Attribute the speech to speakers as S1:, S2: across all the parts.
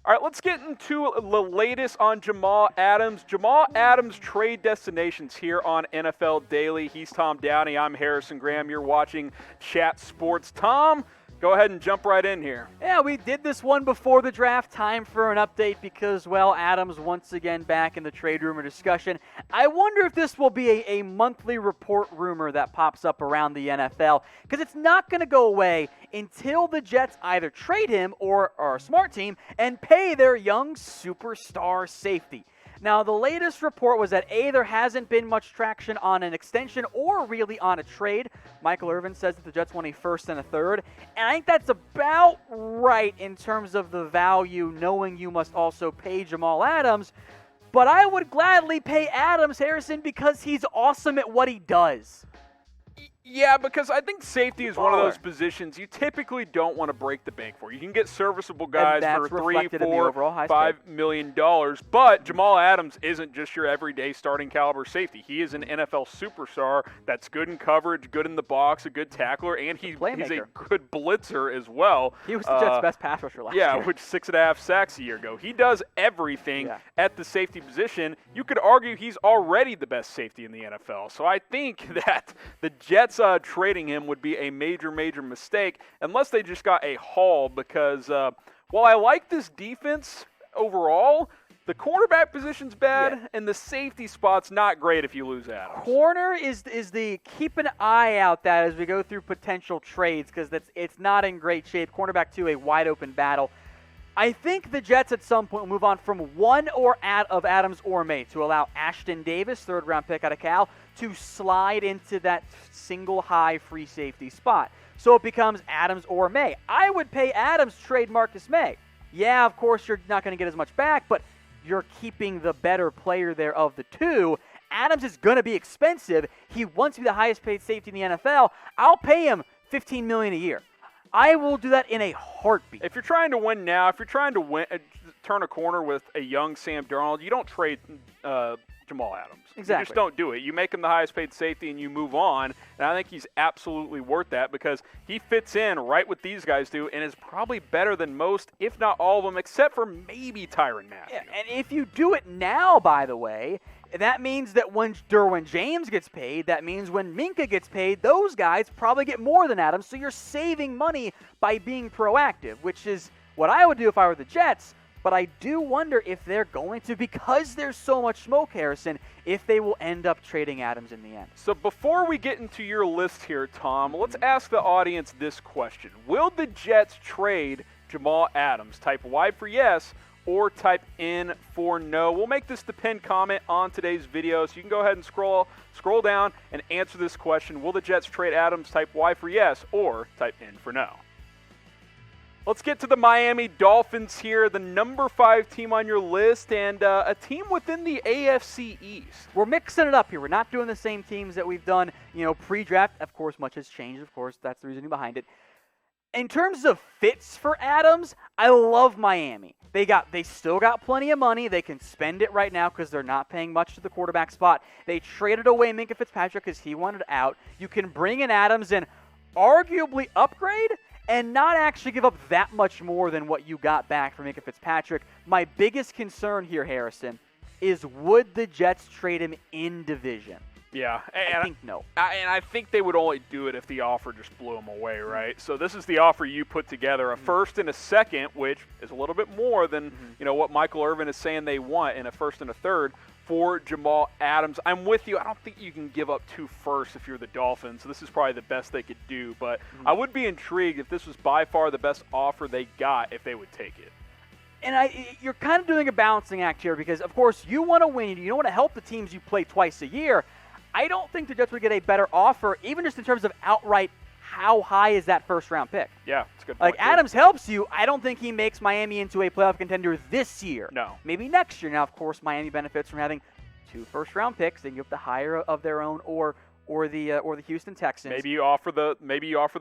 S1: All right, let's get into the latest on Jamal Adams. Jamal Adams trade destinations here on NFL Daily. He's Tom Downey. I'm Harrison Graham. You're watching Chat Sports. Tom, go ahead and jump right in here.
S2: Yeah, we did this one before the draft. Time for an update because, well, Adams once again back in the trade rumor discussion. I wonder if this will be a monthly report rumor that pops up around the NFL because it's not going to go away until the Jets either trade him or are a smart team and pay their young superstar safety. Now, the latest report was that A, there hasn't been much traction on an extension or really on a trade. Michael Irvin says that the Jets want a first and a third. And I think that's about right in terms of the value, knowing you must also pay Jamal Adams. But I would gladly pay Adams, Harrison, because he's awesome at what he does.
S1: Yeah, because I think safety is one of those positions you typically don't want to break the bank for. You can get serviceable guys for $3, $4, $5 million, but Jamal Adams isn't just your everyday starting caliber safety. He is an NFL superstar that's good in coverage, good in the box, a good tackler, and he's a good blitzer as well.
S2: He was the Jets' best pass rusher last year.
S1: Yeah, which 6.5 sacks a year ago. He does everything at the safety position. You could argue he's already the best safety in the NFL. So I think that the Jets trading him would be a major mistake unless they just got a haul because while I like this defense overall, the cornerback position's bad and the safety spot's not great if you lose Adams.
S2: Corner is the keep an eye out that as we go through potential trades because it's not in great shape. Cornerback to a wide open battle. I think the Jets at some point will move on from one of Adams or May to allow Ashton Davis, third-round pick out of Cal, to slide into that single high free safety spot. So it becomes Adams or May. I would pay Adams, trade Marcus May. Yeah, of course, you're not going to get as much back, but you're keeping the better player there of the two. Adams is going to be expensive. He wants to be the highest paid safety in the NFL. I'll pay him $15 million a year. I will do that in a heartbeat.
S1: If you're trying to win now, if you're trying to turn a corner with a young Sam Darnold, you don't trade Jamal Adams.
S2: Exactly.
S1: You just don't do it. You make him the highest paid safety and you move on. And I think he's absolutely worth that because he fits in right what these guys do and is probably better than most, if not all of them, except for maybe Tyrann Mathieu.
S2: Yeah, and if you do it now, by the way, that means that when Derwin James gets paid, that means when Minkah gets paid, those guys probably get more than Adams. So you're saving money by being proactive, which is what I would do if I were the Jets. But I do wonder if they're going to, because there's so much smoke, Harrison, if they will end up trading Adams in the end.
S1: So before we get into your list here, Tom, let's ask the audience this question. Will the Jets trade Jamal Adams? Type Y for yes or type N for no. We'll make this the pinned comment on today's video, so you can go ahead and scroll down and answer this question. Will the Jets trade Adams? Type Y for yes or type N for no. Let's get to the Miami Dolphins here, the number 5 team on your list, and a team within the AFC East.
S2: We're mixing it up here. We're not doing the same teams that we've done, pre-draft. Of course, much has changed. Of course, that's the reasoning behind it. In terms of fits for Adams, I love Miami. They still got plenty of money. They can spend it right now because they're not paying much to the quarterback spot. They traded away Minkah Fitzpatrick because he wanted out. You can bring in Adams and arguably upgrade and not actually give up that much more than what you got back from Minkah Fitzpatrick. My biggest concern here, Harrison, is would the Jets trade him in division?
S1: Yeah.
S2: I think no.
S1: And I think they would only do it if the offer just blew them away, right? So this is the offer you put together, a first and a second, which is a little bit more than what Michael Irvin is saying they want in a first and a third for Jamal Adams. I'm with you. I don't think you can give up 2 firsts if you're the Dolphins. So this is probably the best they could do. But I would be intrigued if this was by far the best offer they got, if they would take it.
S2: And you're kind of doing a balancing act here because, of course, you want to win. You don't want to help the teams you play twice a year. I don't think the Jets would get a better offer, even just in terms of outright how high is that first-round pick.
S1: Yeah, it's a good point.
S2: Adams helps you. I don't think he makes Miami into a playoff contender this year.
S1: No.
S2: Maybe next year. Now, of course, Miami benefits from having 2 first-round picks. They can give up the higher of their own or the Houston Texans.
S1: Maybe you offer the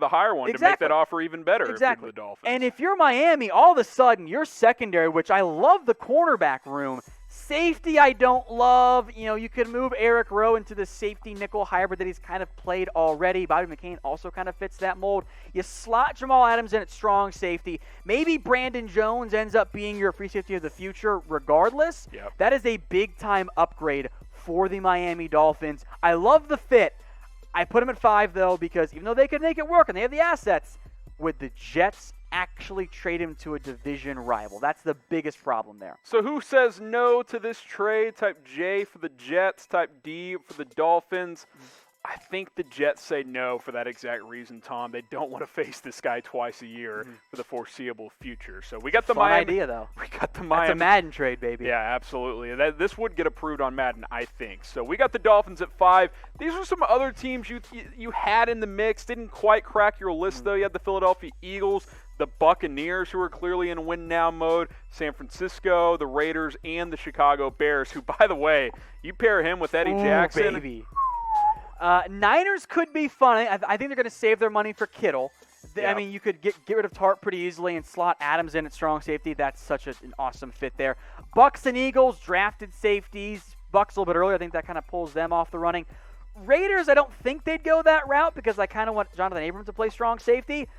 S1: higher one to make that offer even better if you're the Dolphins.
S2: And if you're Miami, all of a sudden your secondary, which I love the cornerback room, Safety I don't love. You could move Eric Rowe into the safety nickel hybrid that he's kind of played already. Bobby McCain also kind of fits that mold. You slot Jamal Adams in at strong safety. Maybe Brandon Jones ends up being your free safety of the future regardless.
S1: Yep.
S2: That is a big-time upgrade for the Miami Dolphins. I love the fit. I put them at 5, though, because even though they could make it work and they have the assets, would the Jets actually trade him to a division rival? That's the biggest problem there.
S1: So who says no to this trade? Type J for the Jets, type D for the Dolphins. I think the Jets say no for that exact reason, Tom. They don't want to face this guy twice a year for the foreseeable future. So we got the
S2: Fun
S1: Miami
S2: idea, though.
S1: We got the Miami.
S2: That's a Madden trade, baby.
S1: Yeah, absolutely. This would get approved on Madden, I think. So we got the Dolphins at 5. These are some other teams you had in the mix. Didn't quite crack your list, though. You had the Philadelphia Eagles, the Buccaneers, who are clearly in win-now mode, San Francisco, the Raiders, and the Chicago Bears, who, by the way, you pair him with Eddie Jackson.
S2: Baby. Niners could be fun. I think they're going to save their money for Kittle.
S1: Yep.
S2: I mean, you could get rid of Tart pretty easily and slot Adams in at strong safety. That's such an awesome fit there. Bucks and Eagles, drafted safeties. Bucks a little bit earlier. I think that kind of pulls them off the running. Raiders, I don't think they'd go that route because I kind of want Jonathan Abrams to play strong safety.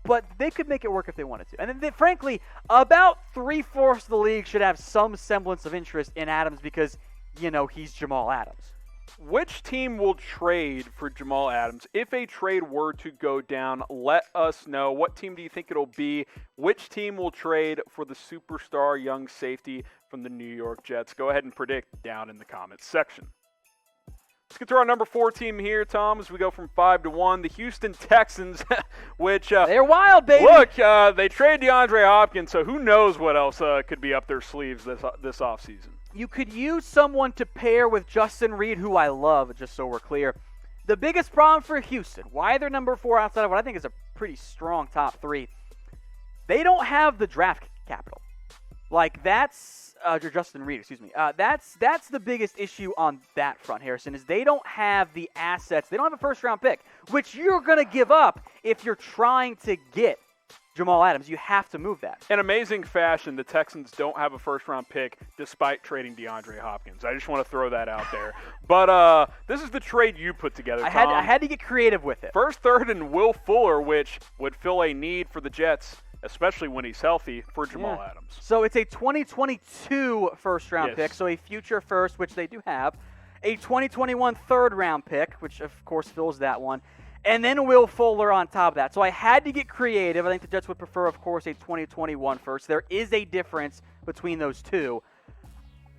S2: But they could make it work if they wanted to. And then, frankly, about 3/4 of the league should have some semblance of interest in Adams because, he's Jamal Adams.
S1: Which team will trade for Jamal Adams? If a trade were to go down, let us know. What team do you think it'll be? Which team will trade for the superstar young safety from the New York Jets? Go ahead and predict down in the comments section. Let's get to our number 4 team here, Tom, as we go from 5 to 1. The Houston Texans, which
S2: they're wild, baby.
S1: Look, they trade DeAndre Hopkins, so who knows what else could be up their sleeves this offseason.
S2: You could use someone to pair with Justin Reed, who I love, just so we're clear. The biggest problem for Houston, why they're number 4 outside of what I think is a pretty strong top 3, they don't have the draft capital. Like, that's Justin Reed, excuse me. That's the biggest issue on that front, Harrison, is they don't have the assets. They don't have a first-round pick, which you're going to give up if you're trying to get Jamal Adams. You have to move that.
S1: In amazing fashion, the Texans don't have a first-round pick despite trading DeAndre Hopkins. I just want to throw that out there. But this is the trade you put together, Tom.
S2: I had to get creative with it.
S1: First, third, and Will Fuller, which would fill a need for the Jets, especially when he's healthy, for Jamal Adams.
S2: So it's a 2022 first-round pick, so a future first, which they do have, a 2021 third-round pick, which, of course, fills that one, and then Will Fuller on top of that. So I had to get creative. I think the Jets would prefer, of course, a 2021 first. There is a difference between those two.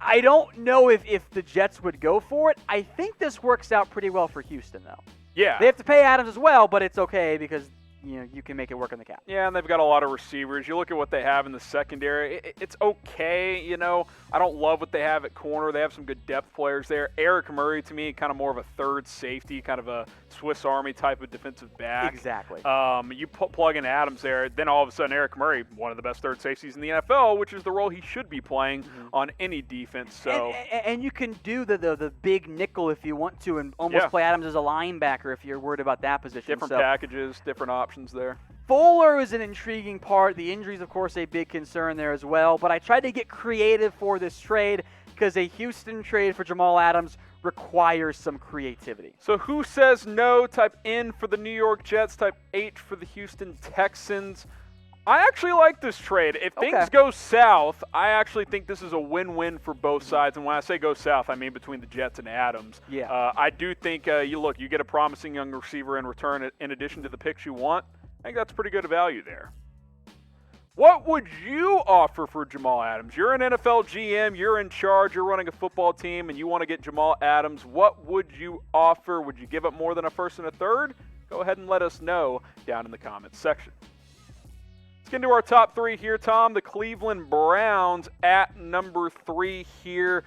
S2: I don't know if the Jets would go for it. I think this works out pretty well for Houston, though.
S1: Yeah.
S2: They have to pay Adams as well, but it's okay because you can make it work in the cap.
S1: Yeah, and they've got a lot of receivers. You look at what they have in the secondary. It's okay, I don't love what they have at corner. They have some good depth players there. Eric Murray, to me, kind of more of a third safety, kind of a Swiss Army type of defensive back.
S2: Exactly.
S1: You plug in Adams there, then all of a sudden Eric Murray, one of the best third safeties in the NFL, which is the role he should be playing on any defense. So
S2: and you can do the big nickel if you want to and almost play Adams as a linebacker if you're worried about that position.
S1: Different packages, different options there.
S2: Fuller is an intriguing part. The injuries, of course, a big concern there as well. But I tried to get creative for this trade because a Houston trade for Jamal Adams requires some creativity.
S1: So who says no? Type N for the New York Jets. Type H for the Houston Texans. I actually like this trade. If things go south, I actually think this is a win-win for both sides. And when I say go south, I mean between the Jets and Adams.
S2: Yeah.
S1: I do think, you get a promising young receiver in return in addition to the picks you want. I think that's pretty good value there. What would you offer for Jamal Adams? You're an NFL GM. You're in charge. You're running a football team, and you want to get Jamal Adams. What would you offer? Would you give up more than a first and a third? Go ahead and let us know down in the comments section. Let's get into our top 3 here, Tom. The Cleveland Browns at number 3 here.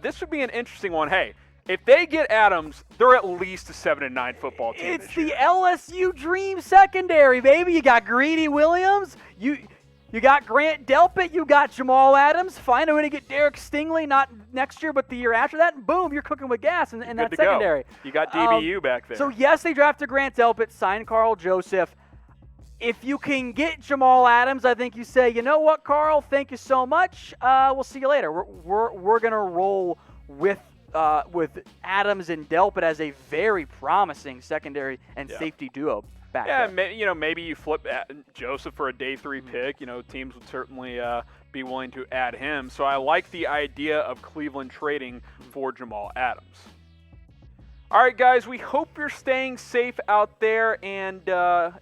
S1: This would be an interesting one. Hey, if they get Adams, they're at least a 7-9 football team.
S2: It's the LSU Dream secondary, baby. You got Greedy Williams. You got Grant Delpit. You got Jamal Adams. Find a way to get Derek Stingley, not next year, but the year after that, and boom, you're cooking with gas in that secondary.
S1: You got DBU back there.
S2: So, yes, they drafted Grant Delpit, signed Carl Joseph. If you can get Jamal Adams, I think you say, you know what, Carl, thank you so much. We'll see you later. We're going to roll with Adams and Delpit as a very promising secondary and safety duo back there.
S1: Maybe you flip Joseph for a day 3 pick. Teams would certainly be willing to add him. So I like the idea of Cleveland trading for Jamal Adams. All right, guys, we hope you're staying safe out there. And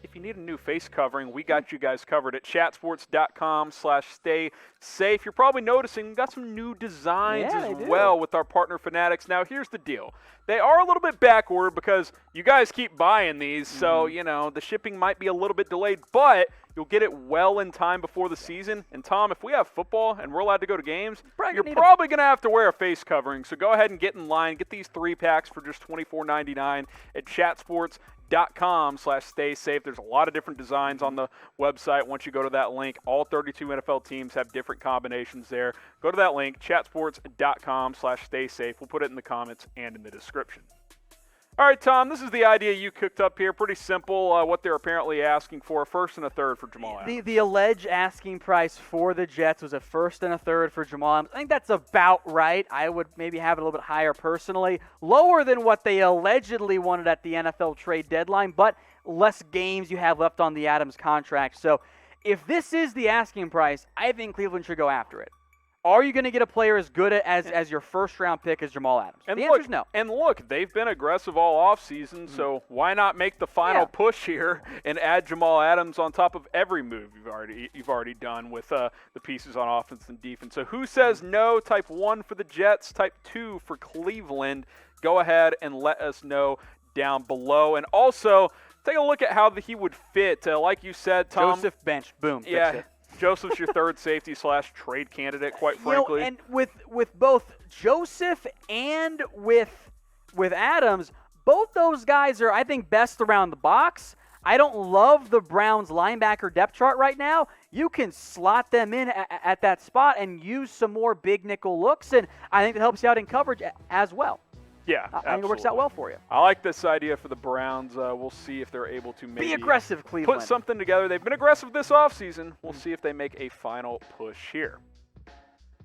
S1: if you need a new face covering, we got you guys covered at chatsports.com/stay safe. You're probably noticing we've got some new designs as well with our partner Fanatics. Now, here's the deal. They are a little bit backward because you guys keep buying these. So, the shipping might be a little bit delayed, but you'll get it well in time before the season. And, Tom, if we have football and we're allowed to go to games, you're probably going to have to wear a face covering. So go ahead and get in line. Get these 3 packs for just $24.99 at chatsports.com/stay safe. There's a lot of different designs on the website. Once you go to that link, all 32 NFL teams have different combinations there. Go to that link, chatsports.com/stay safe. We'll put it in the comments and in the description. All right, Tom, this is the idea you cooked up here. Pretty simple, what they're apparently asking for, a first and a third for Jamal Adams.
S2: The alleged asking price for the Jets was a first and a third for Jamal Adams. I think that's about right. I would maybe have it a little bit higher personally. Lower than what they allegedly wanted at the NFL trade deadline, but less games you have left on the Adams contract. So if this is the asking price, I think Cleveland should go after it. Are you going to get a player as good as your first-round pick as Jamal Adams?
S1: And
S2: the answer is no.
S1: And look, they've been aggressive all offseason, so why not make the final push here and add Jamal Adams on top of every move you've already done with the pieces on offense and defense? So who says no? Type 1 for the Jets, type 2 for Cleveland. Go ahead and let us know down below. And also, take a look at how he would fit. Like you said, Tom.
S2: Joseph bench, boom, fixed it.
S1: Joseph's your third safety / trade candidate, quite frankly.
S2: And with both Joseph and with Adams, both those guys are, I think, best around the box. I don't love the Browns linebacker depth chart right now. You can slot them in at that spot and use some more big nickel looks, and I think that helps you out in coverage as well.
S1: Yeah,
S2: I think it works out well for you.
S1: I like this idea for the Browns. We'll see if they're able to maybe
S2: be aggressive, Cleveland.
S1: Put something together. They've been aggressive this offseason. We'll see if they make a final push here.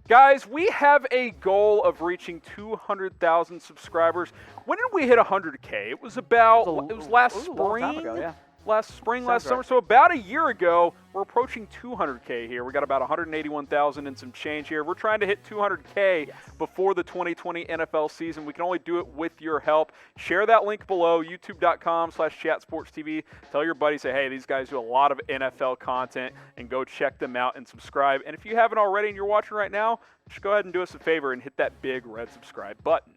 S1: Guys, we have a goal of reaching 200,000 subscribers. When did we hit 100K? It was last spring. Last summer. So about a year ago, we're approaching 200K here. We got about 181,000 and some change here. We're trying to hit 200K before the 2020 NFL season. We can only do it with your help. Share that link below, youtube.com/chatsportstv. Tell your buddies, say, hey, these guys do a lot of NFL content, and go check them out and subscribe. And if you haven't already and you're watching right now, just go ahead and do us a favor and hit that big red subscribe button.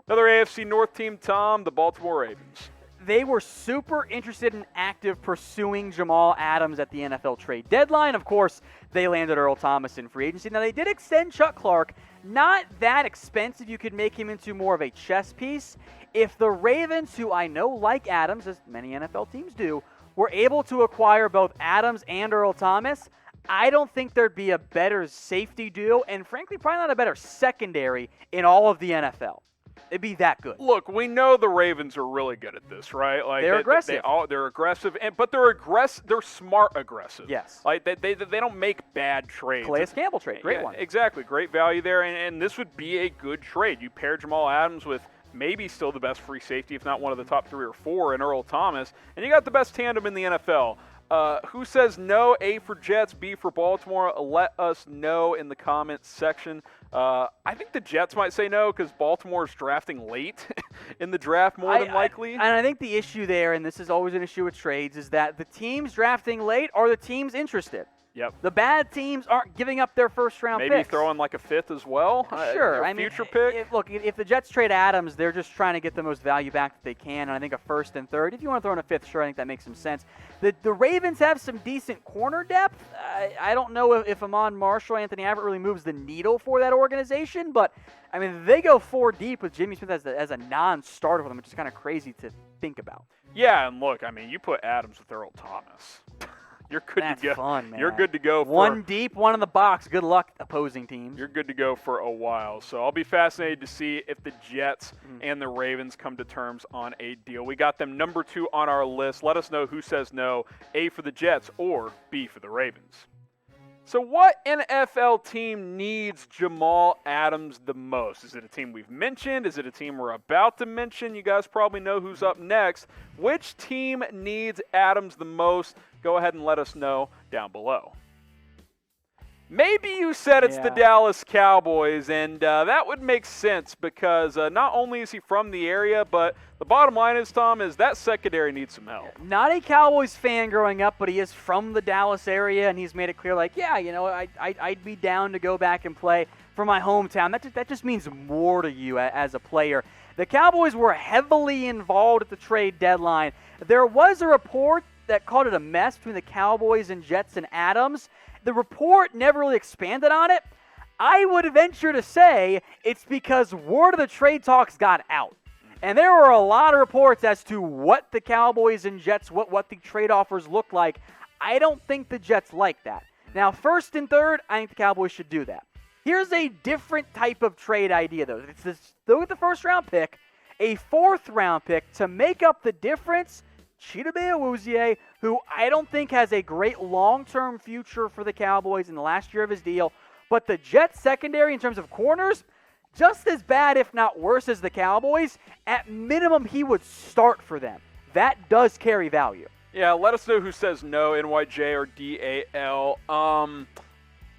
S1: Another AFC North team, Tom, the Baltimore Ravens.
S2: They were super interested and active pursuing Jamal Adams at the NFL trade deadline. Of course, they landed Earl Thomas in free agency. Now, they did extend Chuck Clark. Not that expensive. You could make him into more of a chess piece. If the Ravens, who I know like Adams, as many NFL teams do, were able to acquire both Adams and Earl Thomas, I don't think there'd be a better safety duo and, frankly, probably not a better secondary in all of the NFL. It'd be that good.
S1: Look, we know the Ravens are really good at this, right? Like
S2: they're aggressive.
S1: They're aggressive, but they're aggressive. They're smart aggressive.
S2: Yes.
S1: Like they don't make bad trades.
S2: Calais Campbell trade, great one.
S1: Exactly, great value there, and this would be a good trade. You pair Jamal Adams with maybe still the best free safety, if not one of the top 3 or 4, in Earl Thomas, and you got the best tandem in the NFL. Who says no? A for Jets, B for Baltimore. Let us know in the comments section. I think the Jets might say no because Baltimore's drafting late in the draft more than likely.
S2: And I think the issue there, and this is always an issue with trades, is that the teams drafting late are the teams interested.
S1: Yep.
S2: The bad teams aren't giving up their first-round picks.
S1: Maybe throwing like a 5th as well.
S2: Sure.
S1: Future pick.
S2: If the Jets trade Adams, they're just trying to get the most value back that they can. And I think a 1st and 3rd. If you want to throw in a 5th, sure, I think that makes some sense. The Ravens have some decent corner depth. I don't know if Amon Marshall, Anthony Abbott really moves the needle for that organization. But, I mean, they go 4 deep with Jimmy Smith as a non-starter for them, which is kind of crazy to think about.
S1: Yeah, and look, I mean, you put Adams with Earl Thomas. You're good
S2: That's
S1: to go.
S2: Fun, man.
S1: You're good to go.
S2: One deep, one in the box. Good luck, opposing teams.
S1: You're good to go for a while. So I'll be fascinated to see if the Jets and the Ravens come to terms on a deal. We got them number 2 on our list. Let us know who says no, A for the Jets or B for the Ravens. So what NFL team needs Jamal Adams the most? Is it a team we've mentioned? Is it a team we're about to mention? You guys probably know who's up next. Which team needs Adams the most? Go ahead and let us know down below. Maybe you said it's the Dallas Cowboys, and that would make sense because not only is he from the area, but the bottom line is, Tom, is that secondary needs some help.
S2: Not a Cowboys fan growing up, but he is from the Dallas area, and he's made it clear, like, yeah, you know, I'd be down to go back and play for my hometown. That just means more to you as a player. The Cowboys were heavily involved at the trade deadline. There was a report that called it a mess between the Cowboys and Jets and Adams. The report never really expanded on it. I would venture to say it's because word of the trade talks got out. And there were a lot of reports as to what the Cowboys and Jets, what the trade offers look like. I don't think the Jets like that. Now, first and third, I think the Cowboys should do that. Here's a different type of trade idea, though. It's this, look at the first-round pick, a fourth-round pick to make up the difference. Chidobe Awuzie, who I don't think has a great long-term future for the Cowboys in the last year of his deal, but the Jets secondary in terms of corners, just as bad, if not worse, as the Cowboys. At minimum, he would start for them. That does carry value.
S1: Yeah, let us know who says no, NYJ or DAL.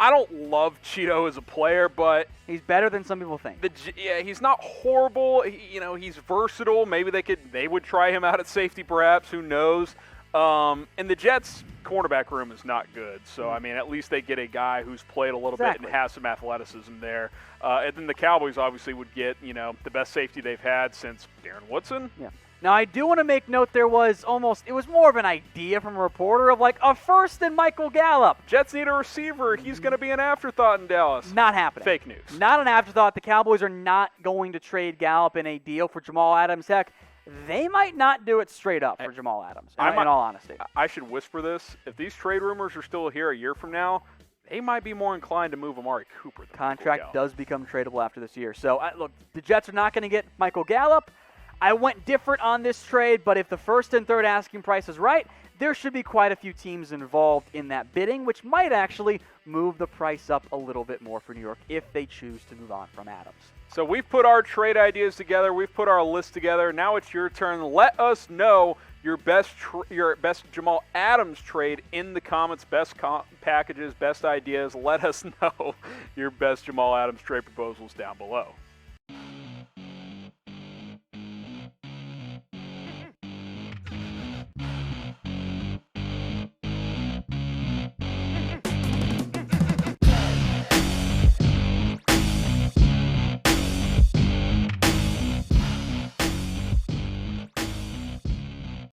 S1: I don't love Cheeto as a player, but
S2: he's better than some people think.
S1: He's not horrible. He's versatile. Maybe they would try him out at safety, perhaps. Who knows? And the Jets' cornerback room is not good. So, I mean, at least they get a guy who's played a little bit and has some athleticism there. And then the Cowboys obviously would get, the best safety they've had since Darren Woodson.
S2: Yeah. Now, I do want to make note it was more of an idea from a reporter of like a first and Michael Gallup.
S1: Jets need a receiver. He's going to be an afterthought in Dallas.
S2: Not happening.
S1: Fake news.
S2: Not an afterthought. The Cowboys are not going to trade Gallup in a deal for Jamal Adams. Heck, they might not do it straight up for Jamal Adams, in all honesty.
S1: I should whisper this. If these trade rumors are still here a year from now, they might be more inclined to move Amari Cooper.
S2: Contract does become tradable after this year. So, look, the Jets are not going to get Michael Gallup. I went different on this trade, but if the first and third asking price is right, there should be quite a few teams involved in that bidding, which might actually move the price up a little bit more for New York if they choose to move on from Adams.
S1: So we've put our trade ideas together. We've put our list together. Now it's your turn. Let us know your best Jamal Adams trade in the comments. Best packages, best ideas. Let us know your best Jamal Adams trade proposals down below.